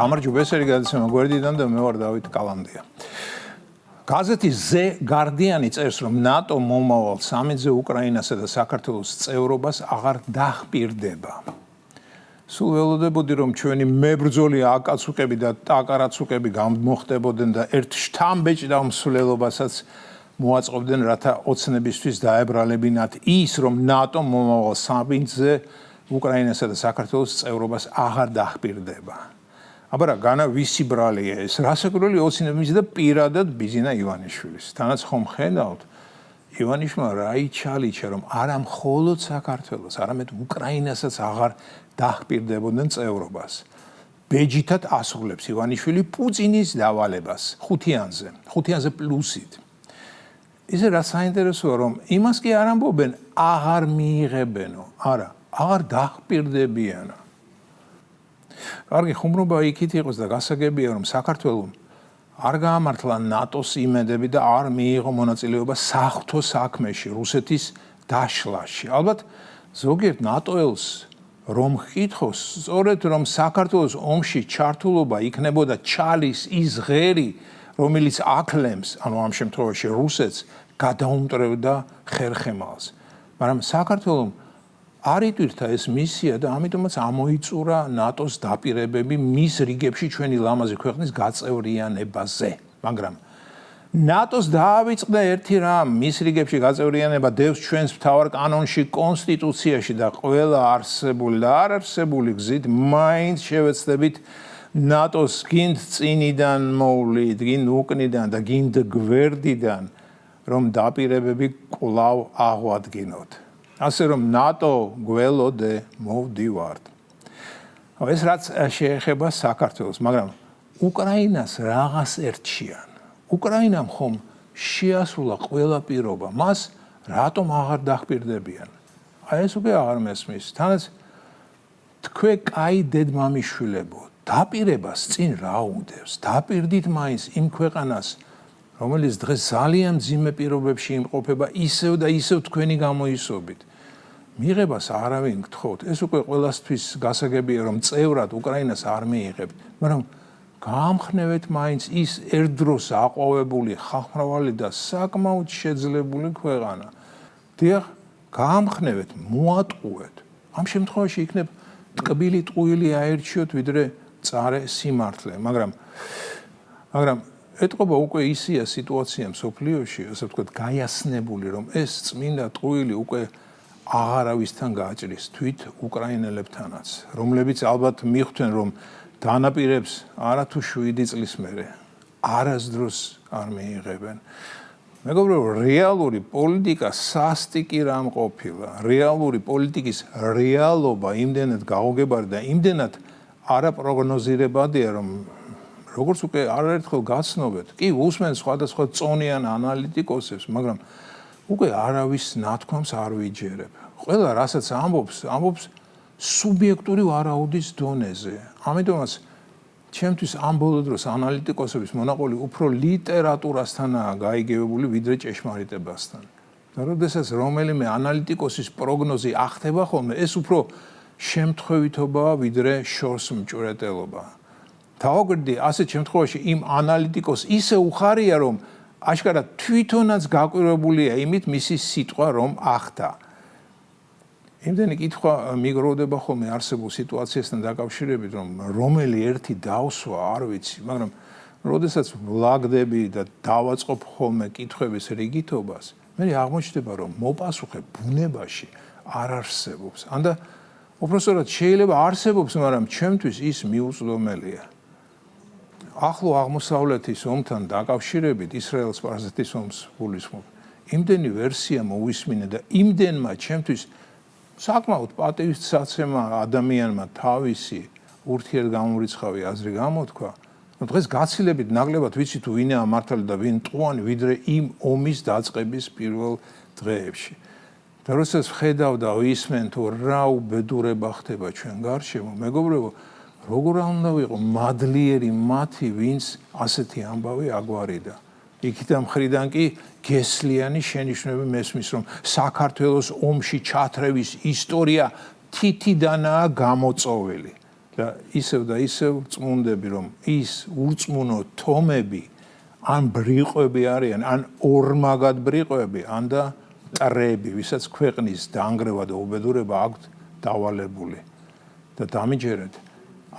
გამარჯობა, ეს არის გადაცემა გვერდიდან და მე ვარ დავით კალანდია. გაზეთი The Guardian წერს, რომ ნატო მომავალ სამიტზე უკრაინასა და საქართველოს წევრობას აღარ დახპირდება. სულ ველოდებოდი, რომ ჩვენი მებრძოლი აკაცუკები და ტაკარაცუკები გამოხდებოდნენ და ერთ შთამბეჭ დამსვლელობასაც მოაწყობდნენ, რათა ოცნებისთვის დაებრალებინათ ის, რომ ნატო მომავალ სამიტზე უკრაინასა და საქართველოს წევრობას აღარ დახპირდება. აბა რა განა ვისი ბრალია ეს? რასაკვირველი ოცნებების და პირადად ბიზინა ივანიშვილის. თანაც ხომ ხედავთ ივანიშვილმა რა იჩალიჩა, რომ არა მხოლოდ საქართველოს, არამედ უკრაინასაც აღარ დახპირდებოდნენ წევრობას. ბეჯითად ასრულებს ივანიშვილი პუტინის დავალებას ხუთიანზე პლუსით. ისე რა საინტერესოა, რომ იმას კი არ ამბობენ აღარ მიიღებენო, არა, აღარ დახპირდებიანო. კარგი ხუმრობა იქით იყოს და გასაგებია, რომ საქართველოს არ გაამართლა ნატოს იმედები და არ მიიღო მონაწილეობა საღვთო საქმეში, რუსეთის დაშლაში. ალბათ ზოგიერთ ნატოელს რომ ხითხოს, სწორედ რომ საქართველოს ომში ჩართულობა იქნებოდა ჩალის ის ღერი, რომელიც აკლემს, ანუ ამ შემთხვევაში რუსეთს გადაუმტვრევდა ხერხემალს. მაგრამ საქართველოს არ იტვირთა ეს მისია და ამიტომაც ამოიწურა ნატოს დაპირებები მის რიგებში ჩვენი ლამაზი ქვეყნის გაწევრიანებაზე. მაგრამ ნატოს დაავიწყდა ერთი რამ, მის რიგებში გაწევრიანება დევს ჩვენს მთავარ კანონში, კონსტიტუციაში და ყველა არსებული და არ არსებული გზით მაინც შევეცდებით ნატოს გინდ წინიდან მოვლით, გინდ უკნიდან და გინდ გვერდიდან, რომ დაპირებები კვლავ აღვადგინოთ. ასე რომ ნატო გველოდე მოვდივართ. ეს რაც შეეხება საქართველოს, მაგრამ უკრაინას რაღაც ერჩიან. უკრაინამ ხომ შეასრულა ყველა პირობა, მას რატომ აღარ დახპირდებიან? ეს უკვე აღარ მესმის. თანაც თქვენ კაი დედმამიშვილებო, დაპირებას წინ რა უნდევს? დაპირდით მაინც იმ ქვეყანას, რომელიც დღეს ძალიან მძიმე პირობებში იმყოფება, ისევ და ისევ თქვენი გამოისობით. მიღებას არავინ გთხოვთ, ეს უკვე ყველასთვის გასაგებია, რომ წევრად უკრაინას არ მიიღებთ, მაგრამ გაამხნევეთ მაინც ის ერთდროს აყვავებული, ხალხმრავალი და საკმაოდ შეძლებული ქვეყანა. დიახ, გაამხნევეთ, მოატყუეთ. ამ შემთხვევაში იქნებ ტკბილი ტყუილი აერჩიოთ, ვიდრე წარე სიმართლე, მაგრამ ეტყობა უკვე ისია სიტუაცია მსოფლიოში, ასე ვთქვათ, გაიასნებული, რომ ეს წმინდა ტყუილი უკვე აღარავისთან გააჭრის თვით უკრაინელებთანაც, რომლებიც ალბათ მიხვდნენ, რომ დანაპირებს არათუ 7 წლის მერე არასდროს არ მიიღებენ. მეგობრებო, რეალური პოლიტიკა სასტიკი რამ ყოფილა. რეალური პოლიტიკის რეალობა იმდენად გაუგებარი და იმდენად არაპროგნოზირებადია, რომ როგორც უკვე არაერთხელ გაცნობეთ, კი უსმენ სხვადასხვა წონიან ანალიტიკოსებს, მაგრამ უკვე არავის ნათქვამს არ ვიჯერებ. ყველა რასაც ამბობს სუბიექტური ვარაუდის დონეზე. ამიტომაც ჩემთვის ამ ბოლო დროს ანალიტიკოსების მონაყოლი უფრო ლიტერატურასთანაა გაიგებებული, ვიდრე ჭეშმარიტებასთან. და როდესაც რომელიმე ანალიტიკოსის პროგნოზი ახდება ხოლმე, ეს უფრო შემთხვევითობაა, ვიდრე შორს მჭვრეტელობა. თავგვარდი ასეთ შემთხვევაში იმ ანალიტიკოს ისე უხარია, რომ აშკარად თვითონაც გაკვირვებულია იმით მისი სიტყვა რომ ახდა. იმდენი კითხვა მიგროვდება ხოლმე არსებულ სიტუაციასთან დაკავშირებით, რომ რომელი ერთი დავსვა, არ ვიცი, მაგრამ როდესაც ვლაგდები და დავაწყობ ხოლმე კითხვების რიგითობას, მე აღმოჩნდება, რომ მოპასუხე ბუნებაში არ არსებობს. ანდა უпростоრად შეიძლება არსებობს, მაგრამ ჩემთვის ის მიუწვდომელია. ახლო აღმოსავლეთის ომთან დაკავშირებით ისრაელ-სპარსეთის ომს გულისხმობ. იმდენი ვერსია მოვისმინე და იმდენმა ჩემთვის საკმაოდ პატივისცემა ადამიანმა თავისი ურთიერთგამორიცხავი აზრი გამოთქვა, რომ დღეს გაცილებით ნაკლებად ვიცი თუ ვინაა მართალი და ვინ მტყუანი, ვიდრე იმ ომის დაწყების პირველ დღეებში. და როდესაც ვხედავ და ვისმენ თუ რა უბედურება ხდება ჩვენ გარშემო, მეგობრებო, როგორ უნდა ვიყო მადლიერი მათი, ვინც ასეთი ამბავი აგვარიდა. იქით ამ ხრიდან კი გესლიანი შენიშვნები მესმის, რომ საქართველოს ომში ჩათრევის ისტორია თითიდანაა გამოწოვილი. და ისევ წმუნდები, რომ ის ურწმუნო თომები ან ბრიყვები არიან, ან ორმაგად ბრიყვები, ან და წრეები, ვისაც ქვეყნის დაანგრევა და უბედურება აქვთ დავალებული. და დამიჯერეთ,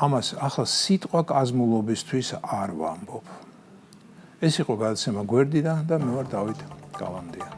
ამას ახლა სიტყვა კაზმულობისთვის არ ვამბობ. ეს იყო გადაცემა გვერდიდან და მე ვარ დავით გალანდია.